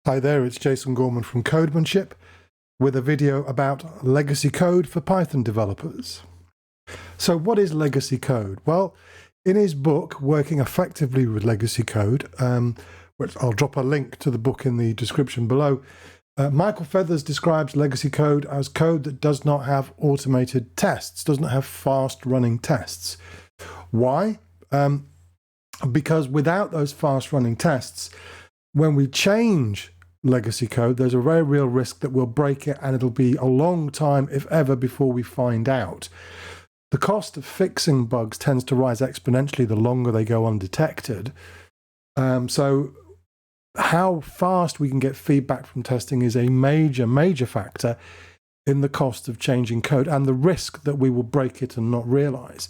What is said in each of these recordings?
Hi there, it's Jason Gorman from Codemanship with a video about legacy code for Python developers. So what is legacy code? Well, in his book, Working Effectively with Legacy Code, which I'll drop a link to the book in the description below, Michael Feathers describes legacy code as code that does not have automated tests, does not have fast-running tests. Why? Because without those fast-running tests, when we change legacy code, there's a very real risk that we'll break it and it'll be a long time, if ever, before we find out. The cost of fixing bugs tends to rise exponentially the longer they go undetected. So how fast we can get feedback from testing is a major factor in the cost of changing code and the risk that we will break it and not realize.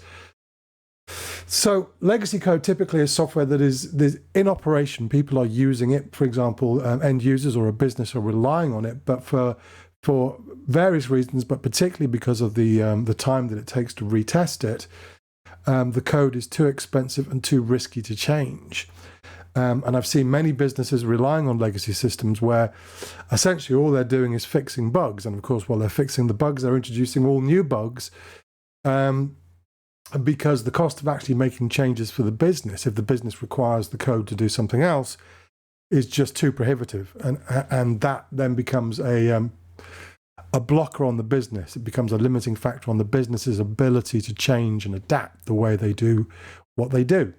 So legacy code typically is software that is in operation. People are using it. For example, end users or a business are relying on it, but for various reasons, but particularly because of the time that it takes to retest it, the code is too expensive and too risky to change. And I've seen many businesses relying on legacy systems where essentially all they're doing is fixing bugs. And of course, while they're fixing the bugs, they're introducing all new bugs. Because the cost of actually making changes for the business, if the business requires the code to do something else, is just too prohibitive, and that then becomes a blocker on the business. It becomes a limiting factor on the business's ability to change and adapt the way they do what they do.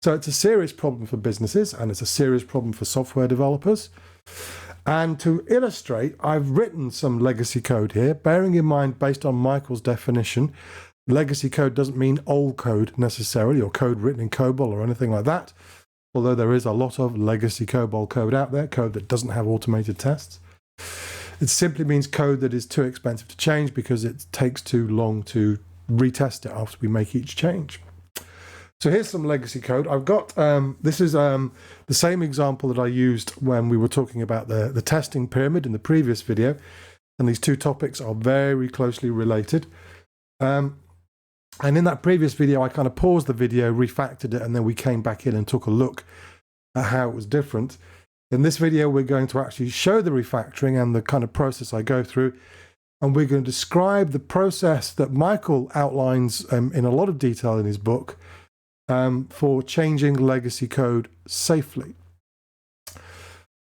So it's a serious problem for businesses, and it's a serious problem for software developers. And to illustrate, I've written some legacy code here, bearing in mind, based on Michael's definition, legacy code doesn't mean old code necessarily, or code written in COBOL or anything like that, although there is a lot of legacy COBOL code out there, code that doesn't have automated tests. It simply means code that is too expensive to change because it takes too long to retest it after we make each change. So here's some legacy code. I've got, this is the same example that I used when we were talking about the testing pyramid in the previous video, and these two topics are very closely related. And in that previous video, I kind of paused the video, refactored it, and then we came back in and took a look at how it was different. In this video, we're going to actually show the refactoring and the kind of process I go through, and we're going to describe the process that Michael outlines in a lot of detail in his book for changing legacy code safely.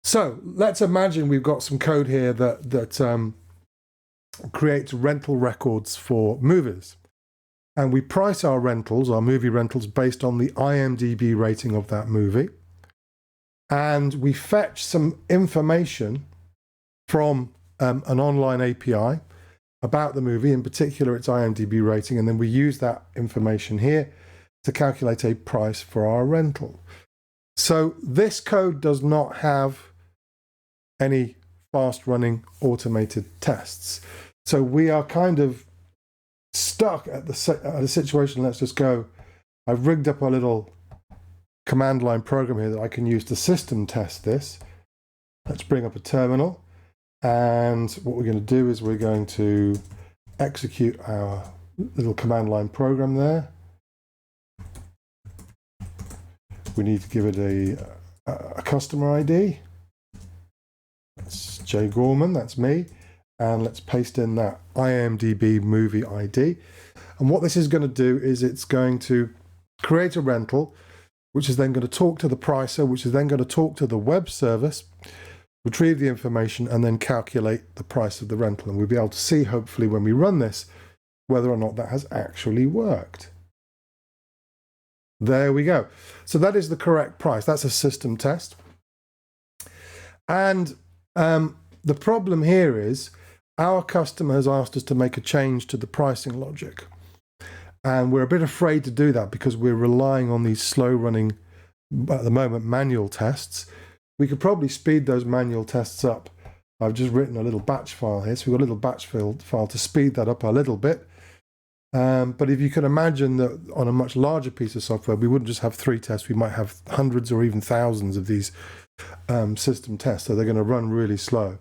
So let's imagine we've got some code here that creates rental records for movies. And we price our rentals, our movie rentals, based on the IMDb rating of that movie. And we fetch some information from an online API about the movie, in particular its IMDb rating, and then we use that information here to calculate a price for our rental. So this code does not have any fast-running automated tests. So we are kind of stuck at the situation. Let's just go. I've rigged up a little command line program here that I can use to system test this. Let's bring up a terminal, and what we're going to do is we're going to execute our little command line program there. We need to give it a customer ID. That's J. Gorman, that's me. And let's paste in that IMDb movie ID. And what this is going to do is it's going to create a rental, which is then going to talk to the pricer, which is then going to talk to the web service, retrieve the information, and then calculate the price of the rental. And we'll be able to see, hopefully, when we run this, whether or not that has actually worked. There we go. So that is the correct price. That's a system test. And the problem here is our customer has asked us to make a change to the pricing logic. And we're a bit afraid to do that because we're relying on these slow-running, at the moment, manual tests. We could probably speed those manual tests up. I've just written a little batch file here, so we've got a little batch file to speed that up a little bit. But if you can imagine that on a much larger piece of software, we wouldn't just have 3 tests, we might have hundreds or even thousands of these system tests, so they're going to run really slow.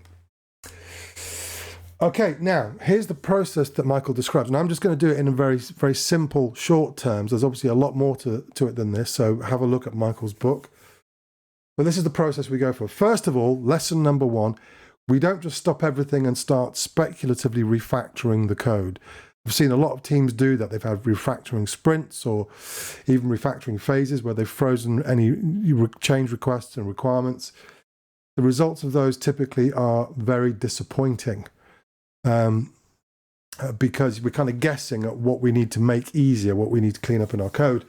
Okay, now here's the process that Michael describes, and I'm just going to do it in very simple, short terms. There's obviously a lot more to it than this, so have a look at Michael's book. Well, this is the process we go for. First of all, lesson number one, we don't just stop everything and start speculatively refactoring the code. I've seen a lot of teams do that. They've had refactoring sprints or even refactoring phases where they've frozen any change requests and requirements. The results of those typically are very disappointing because we're kind of guessing at what we need to make easier, what we need to clean up in our code.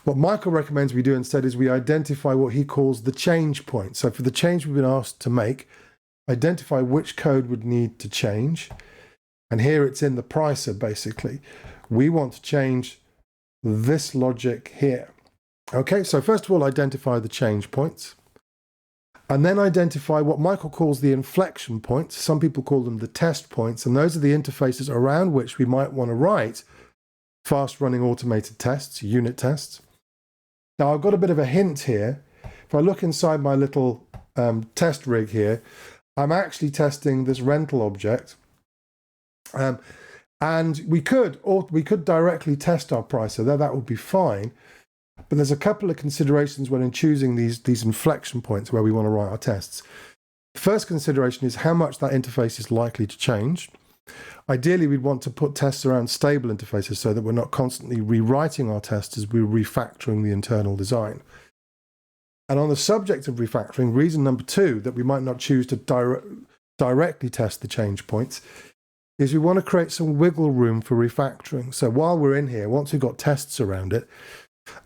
What Michael recommends we do instead is we identify what he calls the change point. So for the change we've been asked to make, identify which code would need to change. And here it's in the pricer, basically. We want to change this logic here. Okay, so first of all, identify the change points. And then identify what Michael calls the inflection points. Some people call them the test points. And those are the interfaces around which we might want to write fast-running automated tests, unit tests. Now, I've got a bit of a hint here. If I look inside my little test rig here, I'm actually testing this rental object. And we could directly test our pricer, that would be fine. But there's a couple of considerations when choosing these inflection points where we want to write our tests. The first consideration is how much that interface is likely to change. Ideally, we'd want to put tests around stable interfaces so that we're not constantly rewriting our tests as we're refactoring the internal design. And on the subject of refactoring, reason number two that we might not choose to directly test the change points is we want to create some wiggle room for refactoring. So while we're in here, once we've got tests around it,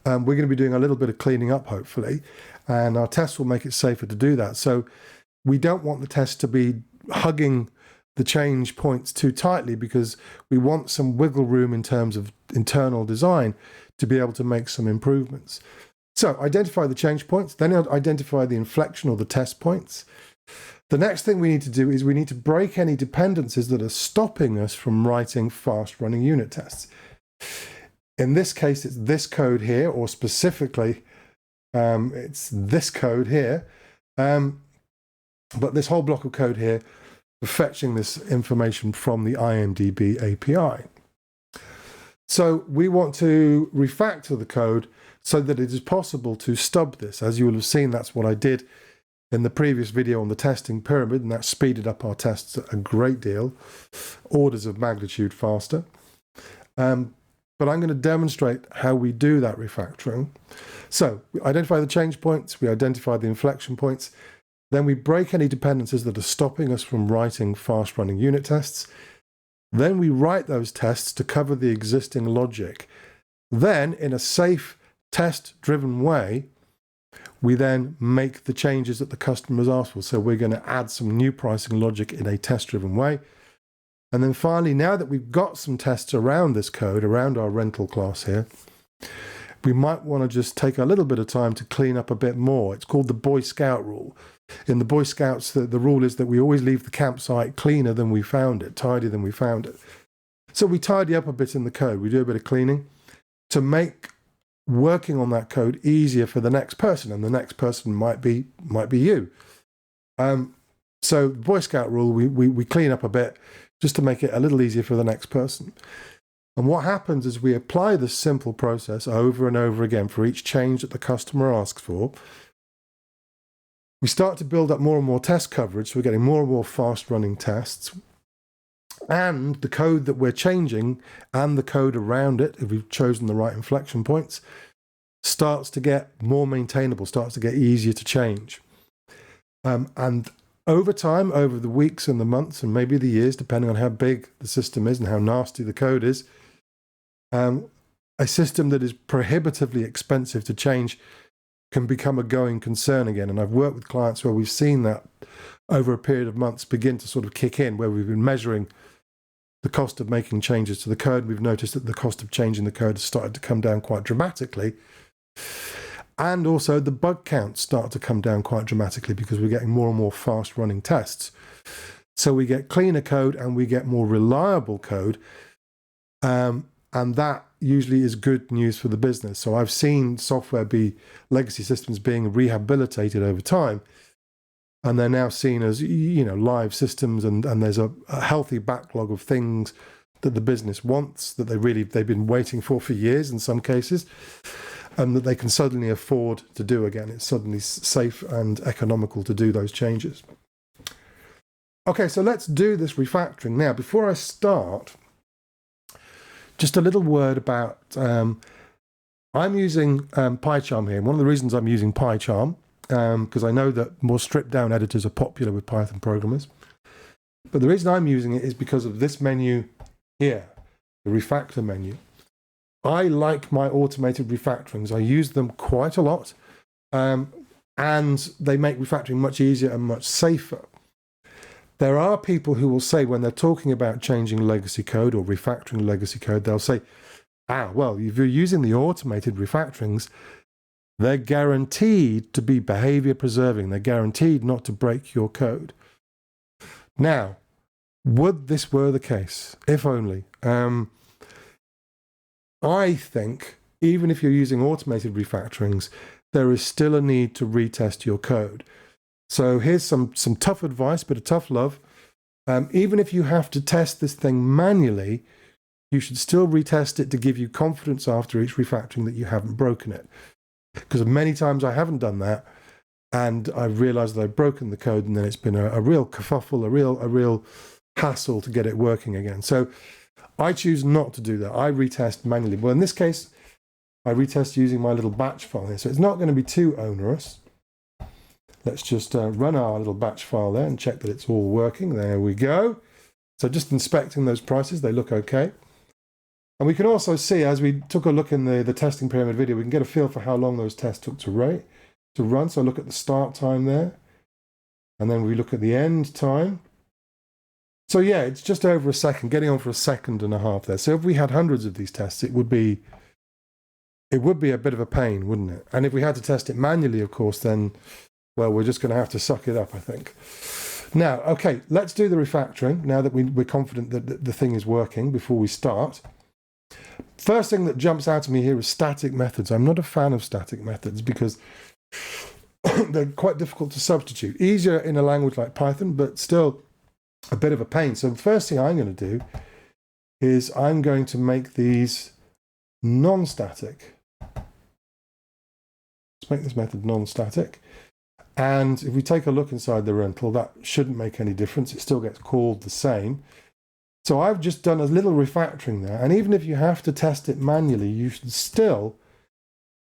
we're going to be doing a little bit of cleaning up, hopefully, and our tests will make it safer to do that. So we don't want the test to be hugging the change points too tightly because we want some wiggle room in terms of internal design to be able to make some improvements. So identify the change points, then identify the inflection or the test points. The next thing we need to do is we need to break any dependencies that are stopping us from writing fast-running unit tests. In this case, it's this code here, or specifically, it's this code here. But this whole block of code here, we're fetching this information from the IMDb API. So we want to refactor the code so that it is possible to stub this. As you will have seen, that's what I did in the previous video on the testing pyramid, and that speeded up our tests a great deal, orders of magnitude faster. But I'm going to demonstrate how we do that refactoring. So we identify the change points, we identify the inflection points, then we break any dependencies that are stopping us from writing fast-running unit tests. Then we write those tests to cover the existing logic. Then, in a safe, test-driven way, we then make the changes that the customers ask for. So we're going to add some new pricing logic in a test-driven way. And then finally, now that we've got some tests around this code, around our rental class here, we might want to just take a little bit of time to clean up a bit more. It's called the Boy Scout rule. In the Boy Scouts, the rule is that we always leave the campsite cleaner than we found it, tidier than we found it. So we tidy up a bit in the code. We do a bit of cleaning to make working on that code easier for the next person, and the next person might be you. So Boy Scout rule, we clean up a bit just to make it a little easier for the next person. And what happens is we apply this simple process over and over again for each change that the customer asks for. We start to build up more and more test coverage, so we're getting more and more fast-running tests. And the code that we're changing and the code around it, if we've chosen the right inflection points, starts to get more maintainable, starts to get easier to change. And over time, over the weeks and the months and maybe the years, depending on how big the system is and how nasty the code is, a system that is prohibitively expensive to change can become a going concern again. And I've worked with clients where we've seen that over a period of months begin to sort of kick in, where we've been measuring the cost of making changes to the code. We've noticed that the cost of changing the code has started to come down quite dramatically. And also the bug counts start to come down quite dramatically because we're getting more and more fast running tests. So we get cleaner code and we get more reliable code. And that usually is good news for the business. So I've seen legacy systems being rehabilitated over time, and they're now seen as, live systems, and there's a healthy backlog of things that the business wants, that they've been waiting for years in some cases. and that they can suddenly afford to do again. It's suddenly safe and economical to do those changes. Okay, so let's do this refactoring. Now, before I start, just a little word about, I'm using PyCharm here. One of the reasons I'm using PyCharm, because I know that more stripped down editors are popular with Python programmers. But the reason I'm using it is because of this menu here, the refactor menu. I like my automated refactorings. I use them quite a lot, and they make refactoring much easier and much safer. There are people who will say, when they're talking about changing legacy code or refactoring legacy code, they'll say, well, if you're using the automated refactorings, they're guaranteed to be behavior preserving. They're guaranteed not to break your code. Now, would this were the case? If only. I think even if you're using automated refactorings, there is still a need to retest your code. So here's some tough advice, bit of tough love. Even if you have to test this thing manually, you should still retest it to give you confidence after each refactoring that you haven't broken it. Because many times I haven't done that, and I've realized that I've broken the code, and then it's been a real kerfuffle, a real hassle to get it working again. So I choose not to do that. I retest manually. Well, in this case, I retest using my little batch file here. So it's not going to be too onerous. Let's just run our little batch file there and check that it's all working. There we go. So just inspecting those prices, they look okay. And we can also see, as we took a look in the testing pyramid video, we can get a feel for how long those tests took to run. So look at the start time there. And then we look at the end time. So yeah, it's just over a second, getting on for a second and a half there. So if we had hundreds of these tests, it would be a bit of a pain, wouldn't it? And if we had to test it manually, of course, then, well, we're just going to have to suck it up, I think. Now, okay, let's do the refactoring now that we're confident that the thing is working before we start. First thing that jumps out at me here is static methods. I'm not a fan of static methods because they're quite difficult to substitute. Easier in a language like Python, but still a bit of a pain. So the first thing I'm going to do is I'm going to make these non-static. Let's make this method non-static. And if we take a look inside the rental, that shouldn't make any difference. It still gets called the same. So I've just done a little refactoring there. And even if you have to test it manually, you should still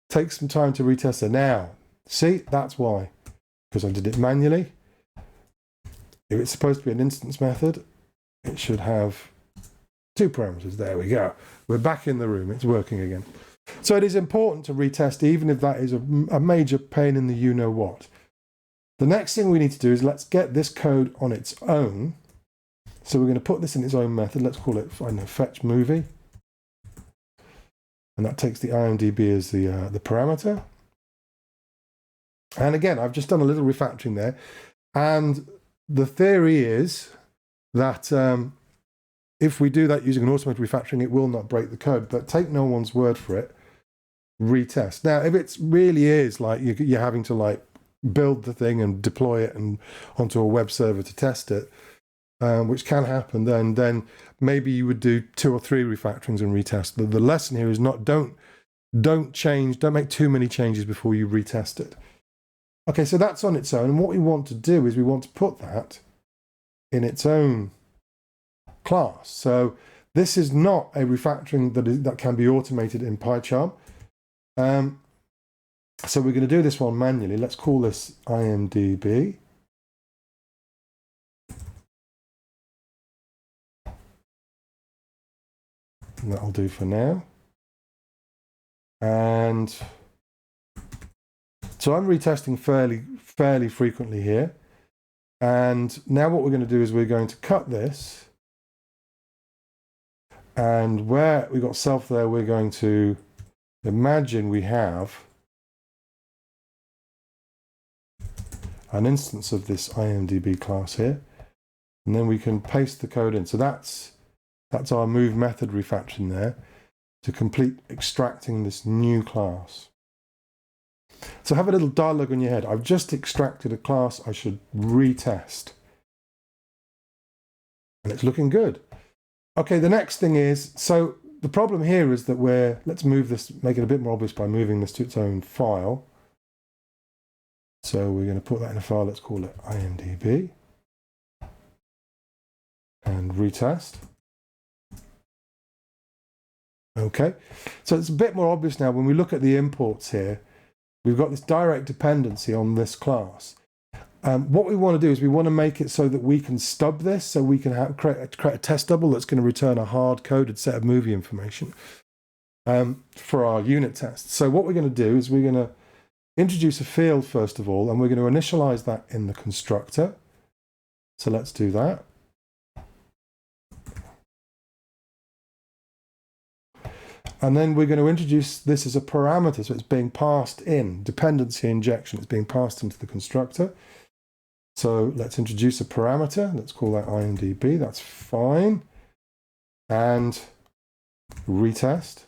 take some time to retest it. Now, see, that's why. Because I did it manually. If it's supposed to be an instance method, it should have two parameters. There we go. We're back in the room. It's working again. So it is important to retest, even if that is a major pain in the you-know-what. The next thing we need to do is let's get this code on its own. So we're going to put this in its own method. Let's call it, I don't know, fetch movie. And that takes the IMDb as the parameter. And again, I've just done a little refactoring there. And the theory is that if we do that using an automated refactoring, it will not break the code. But take no one's word for it. Retest. Now, if it really is like you're having to like build the thing and deploy it and onto a web server to test it, which can happen, then maybe you would do 2 or 3 refactorings and retest. The lesson here is don't make too many changes before you retest it. Okay, so that's on its own, and what we want to do is we want to put that in its own class. So this is not a refactoring that can be automated in PyCharm. So we're going to do this one manually. Let's call this IMDb. And that'll do for now. And so I'm retesting fairly frequently here. And now what we're going to do is we're going to cut this. And where we've got self there, we're going to imagine we have an instance of this IMDb class here. And then we can paste the code in. So that's our move method refactoring there to complete extracting this new class. So have a little dialogue in your head. I've just extracted a class I should retest. And it's looking good. Okay, the next thing is, so the problem here is that let's move this, make it a bit more obvious by moving this to its own file. So we're going to put that in a file, let's call it IMDb, and retest. Okay, so it's a bit more obvious now when we look at the imports here. We've got this direct dependency on this class. What we want to do is we want to make it so that we can stub this, so we can create a test double that's going to return a hard-coded set of movie information for our unit test. So what we're going to do is we're going to introduce a field first of all, and we're going to initialize that in the constructor. So let's do that. And then we're going to introduce this as a parameter, so it's being passed in, dependency injection, it's being passed into the constructor. So let's introduce a parameter, let's call that IMDb, that's fine. And retest.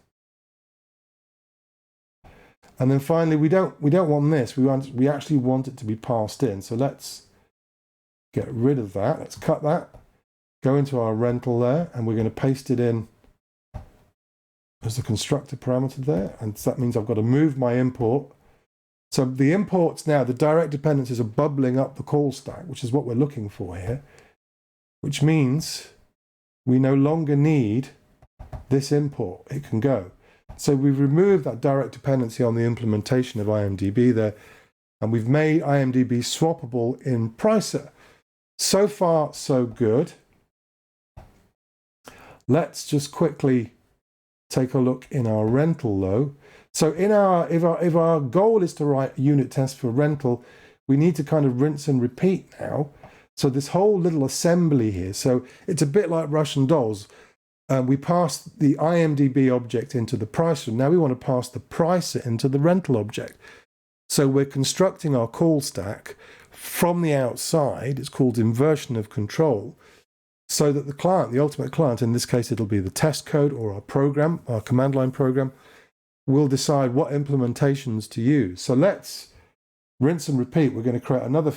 And then finally, we don't want this, we actually want it to be passed in. So let's get rid of that, let's cut that, go into our rental there, and we're going to paste it in as the constructor parameter there, and so that means I've got to move my import. So the imports now, the direct dependencies are bubbling up the call stack, which is what we're looking for here, which means we no longer need this import, it can go. So we've removed that direct dependency on the implementation of IMDb there, and we've made IMDb swappable in Pricer. So far, so good. Let's just quickly take a look in our rental though. So if our goal is to write unit tests for rental, we need to kind of rinse and repeat now. So this whole little assembly here, so it's a bit like Russian dolls. We pass the IMDb object into the pricer. Now we want to pass the pricer into the rental object. So we're constructing our call stack from the outside. It's called inversion of control. So that the client, the ultimate client, in this case it'll be the test code or our program, our command line program, will decide what implementations to use. So let's rinse and repeat. We're going to create another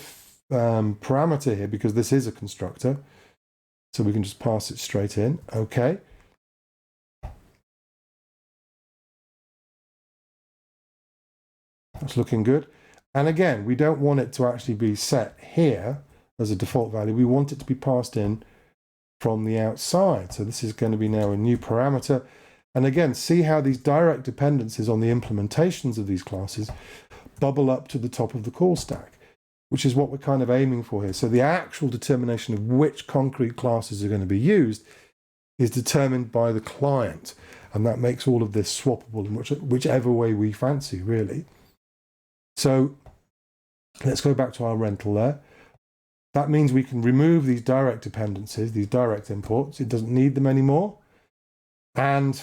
parameter here because this is a constructor. So we can just pass it straight in. Okay. That's looking good. And again, we don't want it to actually be set here as a default value. We want it to be passed in from the outside. So this is going to be now a new parameter. And again, see how these direct dependencies on the implementations of these classes bubble up to the top of the call stack, which is what we're kind of aiming for here. So the actual determination of which concrete classes are going to be used is determined by the client. And that makes all of this swappable in whichever way we fancy, really. So let's go back to our rental there. That means we can remove these direct dependencies, these direct imports. It doesn't need them anymore. And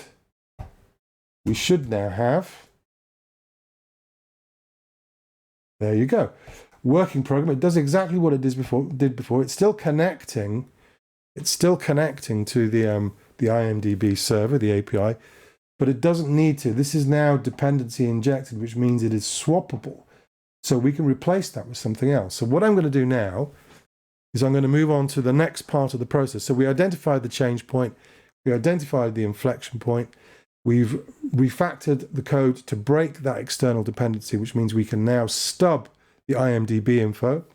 we should now have, there you go, working program. It does exactly what it did before. It's still connecting. It's still connecting to the IMDb server, the API, but it doesn't need to. This is now dependency injected, which means it is swappable. So we can replace that with something else. So what I'm going to do now is I'm going to move on to the next part of the process. So we identified the change point, we identified the inflection point, we've refactored the code to break that external dependency, which means we can now stub the IMDb info.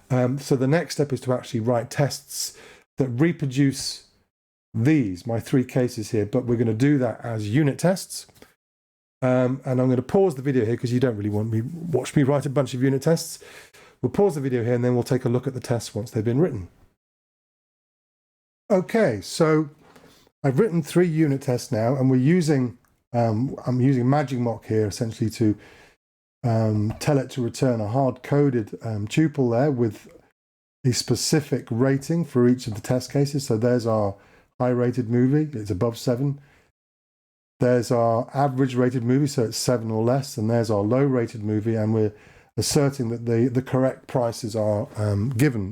So the next step is to actually write tests that reproduce these, my three cases here, but we're going to do that as unit tests. And I'm going to pause the video here because you don't really want me watch me write a bunch of unit tests. We'll pause the video here and then we'll take a look at the tests once they've been written. Okay, so I've written 3 unit tests now, and we're using I'm using MagicMock here essentially to tell it to return a hard-coded tuple there with a specific rating for each of the test cases. So there's our high-rated movie, it's above 7. There's our average rated movie, so it's 7 or less, and there's our low-rated movie, and we're asserting that the correct prices are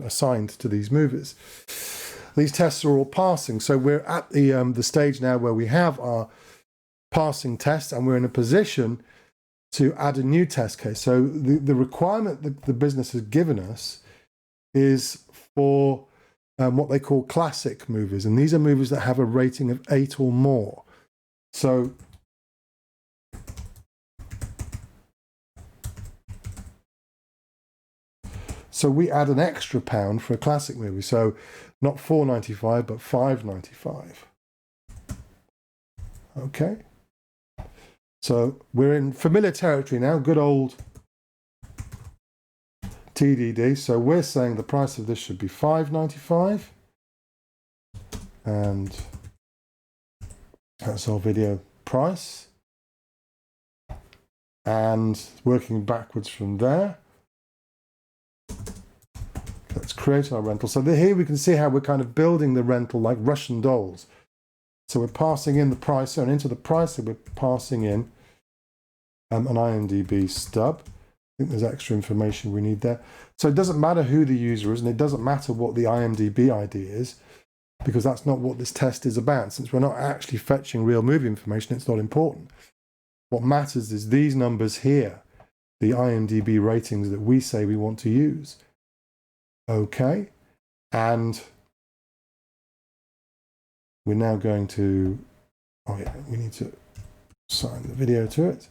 assigned to these movies. These tests are all passing, so we're at the stage now where we have our passing test, and we're in a position to add a new test case. So the requirement that the business has given us is for what they call classic movies, and these are movies that have a rating of 8 or more. So we add an extra £1 for a classic movie. So not £4.95, but £5.95. Okay. So we're in familiar territory now, good old TDD. So we're saying the price of this should be £5.95. And that's our video price. And working backwards from there, let's create our rental. So here we can see how we're kind of building the rental like Russian dolls. So we're passing in the pricer, and into the pricer we're passing in an IMDb stub. I think there's extra information we need there. So it doesn't matter who the user is, and it doesn't matter what the IMDb ID is, because that's not what this test is about. Since we're not actually fetching real movie information, it's not important. What matters is these numbers here, the IMDb ratings that we say we want to use. Okay, and we're now going to, oh yeah, we need to assign the video to it.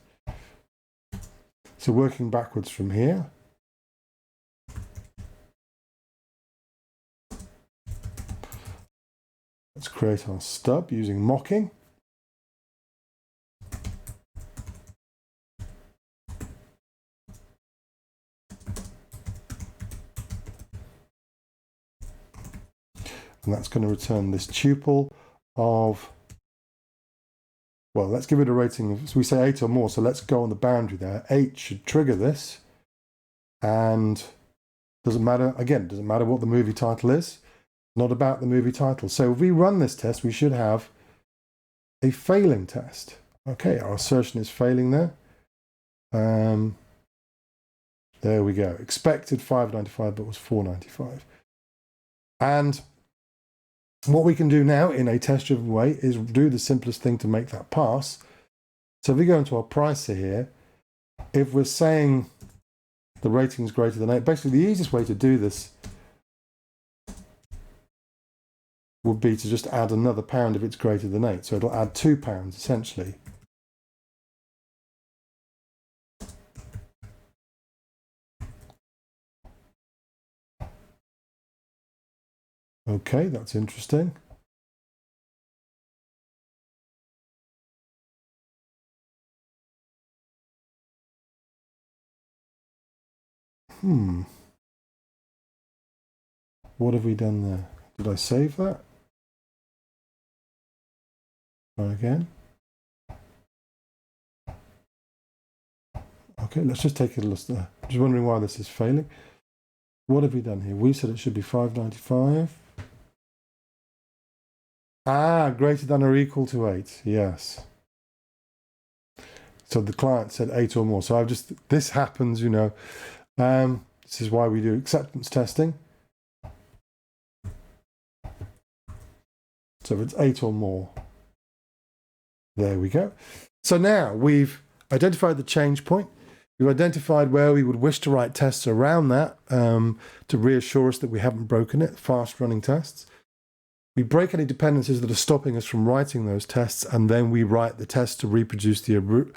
So working backwards from here, let's create our stub using mocking. And that's going to return this tuple of, well, let's give it a rating of, so we say 8 or more, so let's go on the boundary there. 8 should trigger this, and doesn't matter, again, doesn't matter what the movie title is, not about the movie title. So if we run this test, we should have a failing test. Okay, our assertion is failing there. There we go. Expected £5.95, but was £4.95. And what we can do now in a test-driven way is do the simplest thing to make that pass. So if we go into our pricer here, if we're saying the rating is greater than 8, basically the easiest way to do this would be to just add another £1 if it's greater than 8. So it'll add £2 essentially. Okay, that's interesting. What have we done there? Did I save that? Try again. Okay, let's just take a look there. I'm just wondering why this is failing. What have we done here? We said it should be £5.95. Ah, greater than or equal to 8. Yes. So the client said 8 or more. So I've just, this happens, you know. This is why we do acceptance testing. So if it's 8 or more, there we go. So now we've identified the change point. We've identified where we would wish to write tests around that to reassure us that we haven't broken it, fast running tests. We break any dependencies that are stopping us from writing those tests, and then we write the test to reproduce to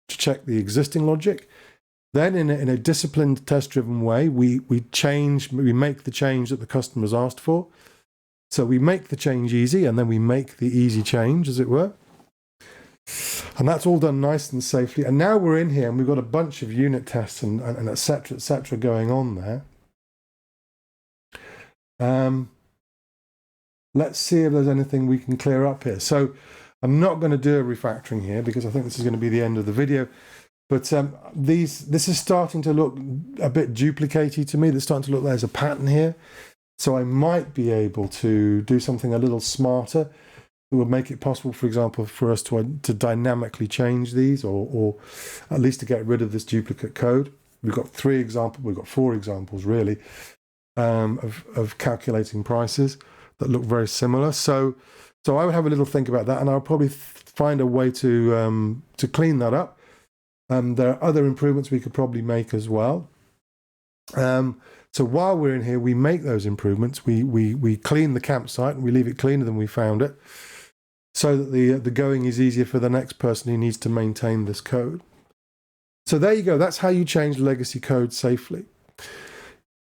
check the existing logic. Then in a disciplined test-driven way, we make the change that the customer's asked for. So we make the change easy, and then we make the easy change, as it were. And that's all done nice and safely. And now we're in here, and we've got a bunch of unit tests and et cetera, going on there. Let's see if there's anything we can clear up here. So I'm not going to do a refactoring here because I think this is going to be the end of the video. But this is starting to look a bit duplicated to me. It's starting to look like there's a pattern here. So I might be able to do something a little smarter that would make it possible, for example, for us to dynamically change these, or at least to get rid of this duplicate code. We've got 4 examples really of calculating prices that look very similar. So I would have a little think about that, and I'll probably find a way to clean that up. There are other improvements we could probably make as well. So while we're in here, we make those improvements. We clean the campsite, and we leave it cleaner than we found it. so that the going is easier for the next person who needs to maintain this code. So there you go. That's how you change legacy code safely.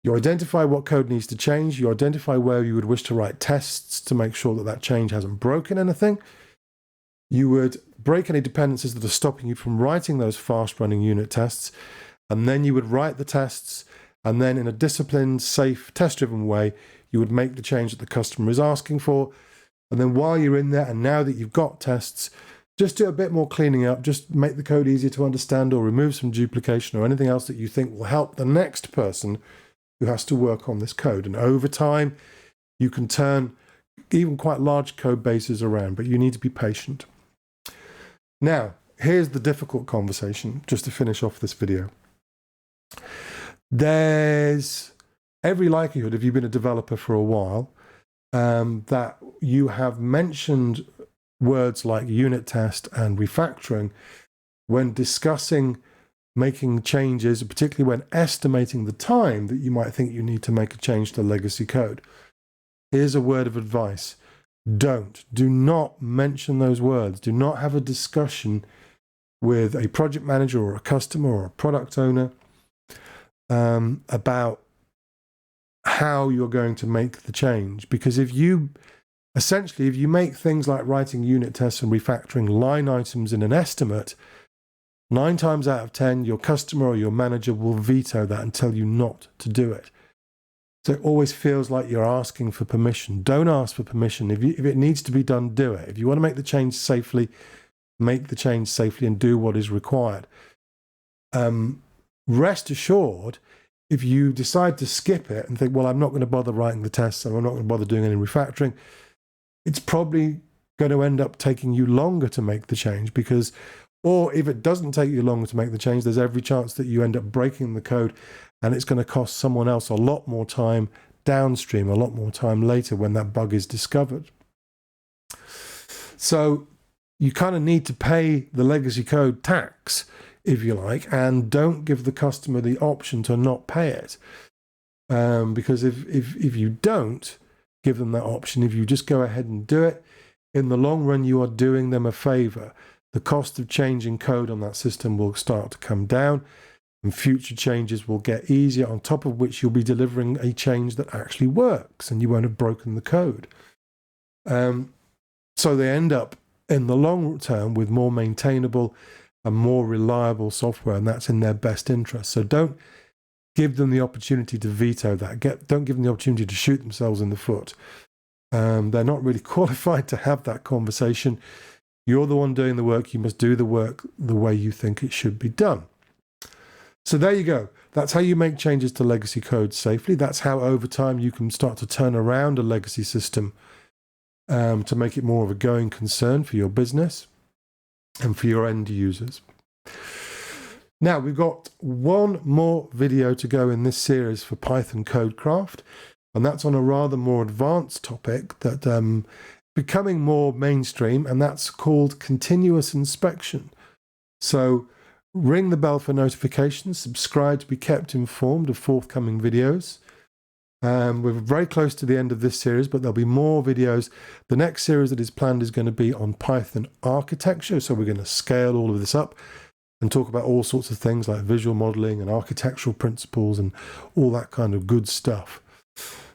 You identify what code needs to change. You identify where you would wish to write tests to make sure that that change hasn't broken anything. You would break any dependencies that are stopping you from writing those fast-running unit tests. And then you would write the tests. And then in a disciplined, safe, test-driven way, you would make the change that the customer is asking for. And then while you're in there, and now that you've got tests, just do a bit more cleaning up. Just make the code easier to understand, or remove some duplication or anything else that you think will help the next person who has to work on this code. And over time, you can turn even quite large code bases around, but you need to be patient. Now, here's the difficult conversation, just to finish off this video. There's every likelihood, if you've been a developer for a while, that you have mentioned words like unit test and refactoring when discussing making changes, particularly when estimating the time that you might think you need to make a change to legacy code. Here's a word of advice. Do not mention those words. Do not have a discussion with a project manager or a customer or a product owner about how you're going to make the change. Because if you make things like writing unit tests and refactoring line items in an estimate, 9 times out of 10, your customer or your manager will veto that and tell you not to do it. So it always feels like you're asking for permission. Don't ask for permission. If it needs to be done, do it. If you want to make the change safely, make the change safely and do what is required. Rest assured, if you decide to skip it and think, well, I'm not going to bother writing the tests and I'm not going to bother doing any refactoring, it's probably going to end up taking you longer to make the change or if it doesn't take you longer to make the change, there's every chance that you end up breaking the code and it's going to cost someone else a lot more time downstream, a lot more time later when that bug is discovered. So you kind of need to pay the legacy code tax, if you like, and don't give the customer the option to not pay it. Because if you don't give them that option, if you just go ahead and do it, in the long run, you are doing them a favor. The cost of changing code on that system will start to come down and future changes will get easier, on top of which you'll be delivering a change that actually works and you won't have broken the code. So they end up in the long term with more maintainable and more reliable software, and that's in their best interest. So don't give them the opportunity to veto that. Don't give them the opportunity to shoot themselves in the foot. They're not really qualified to have that conversation. You're the one doing the work. You must do the work the way you think it should be done. So there you go. That's how you make changes to legacy code safely. That's how over time you can start to turn around a legacy system to make it more of a going concern for your business and for your end users. Now, we've got one more video to go in this series for Python Codecraft, and that's on a rather more advanced topic that becoming more mainstream, and that's called continuous inspection. So ring the bell for notifications, subscribe to be kept informed of forthcoming videos. We're very close to the end of this series, but there'll be more videos. The next series that is planned is going to be on Python architecture. So we're going to scale all of this up and talk about all sorts of things like visual modeling and architectural principles and all that kind of good stuff.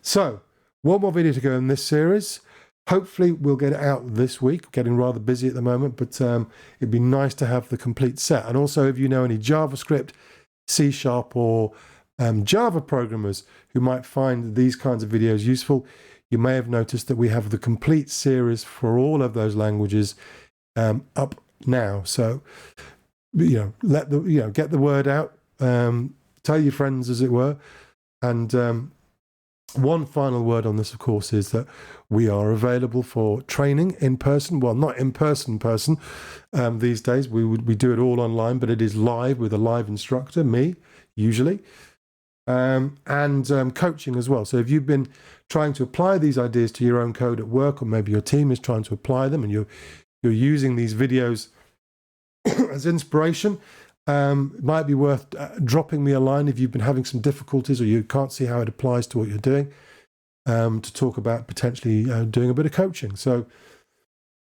So one more video to go in this series. Hopefully we'll get it out this week. Getting rather busy at the moment, but it'd be nice to have the complete set. And also, if you know any JavaScript, C# or Java programmers who might find these kinds of videos useful, you may have noticed that we have the complete series for all of those languages up now. So, get the word out, tell your friends, as it were. And one final word on this, of course, is that we are available for training in person. Well, not in person these days. We do it all online, but it is live with a live instructor, me, usually. And coaching as well. So if you've been trying to apply these ideas to your own code at work, or maybe your team is trying to apply them and you're using these videos as inspiration, it might be worth dropping me a line if you've been having some difficulties or you can't see how it applies to what you're doing, to talk about potentially doing a bit of coaching. So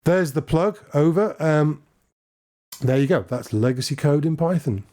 there's the plug over. There you go. That's legacy code in Python.